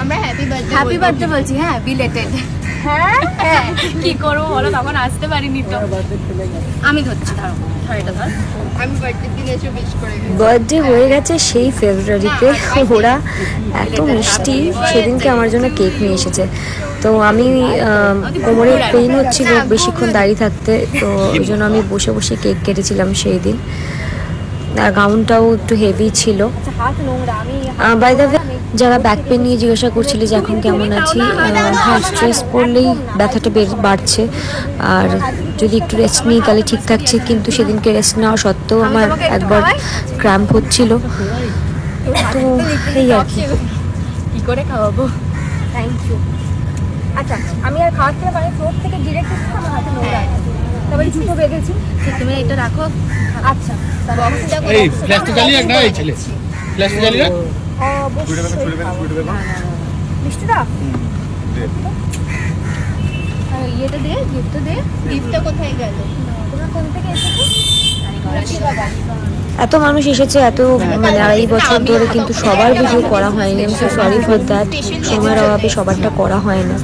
আমরা happy birthday বলছি। হ্যাঁ বিলেটেড। হ্যাঁ হ্যাঁ কি করবো বলো, তখন আসতে পারিনি তো। আমি ধরছি, ধরো এটা ধর। আমি বার্থডে দিন এসে উইশ করে গেছি। বার্থডে হয়ে গেছে সেই ফেব্রুয়ারিতে। ওরা এত মিষ্টি, সেদিনকে আমার জন্য কেক নিয়ে এসেছে। তো আমি কোমরে পেইন হচ্ছিল বেশিক্ষণ দাঁড়িয়ে থাকতে, তো ওই জন্য আমি বসে বসে কেক কেটেছিলাম সেই দিন। আর গাউনটাও একটু হেভি ছিল। বাই দ্য ওয়ে, যারা ব্যাক পেন নিয়ে জিজ্ঞাসা করছিলে যে এখন কেমন আছি, হ্যাঁ স্ট্রেস পড়লেই ব্যথাটা বাড়ছে, আর যদি একটু রেস্ট নিই তাহলে ঠিক থাকছে। কিন্তু সেদিনকে রেস্ট নেওয়া সত্ত্বেও আমার একবার ক্র্যাম্প হচ্ছিল। তো এই আর কি করে খাওয়াবো। Thank you. আচ্ছা আমি আর খাওয়ার থেকে মানে ফ্লোর থেকে ডিরেক্ট আমার হাতে নোংরা আছে, তারপরে জুতো বেঁধেছি। তুমি এটা রাখো। আচ্ছা এই ফ্ল্যাশটা জ্বালিয়ে রাখ না, এই ছেলে ফ্ল্যাশটা জ্বালিয়ে রাখ। মিষ্টিটা ইয়েটা দে, গিফটটা দে। গিফটটা কোথায় গেল? তোমরা কোন থেকে এসেছো? এত মানুষ এসেছে, এত মানে 2.5 বছর ধরে, কিন্তু সবার ভিডিও করা হয়নি। আমি সো সরি ফর দ্যাট, সময়ের অভাবে সবারটা করা হয় না।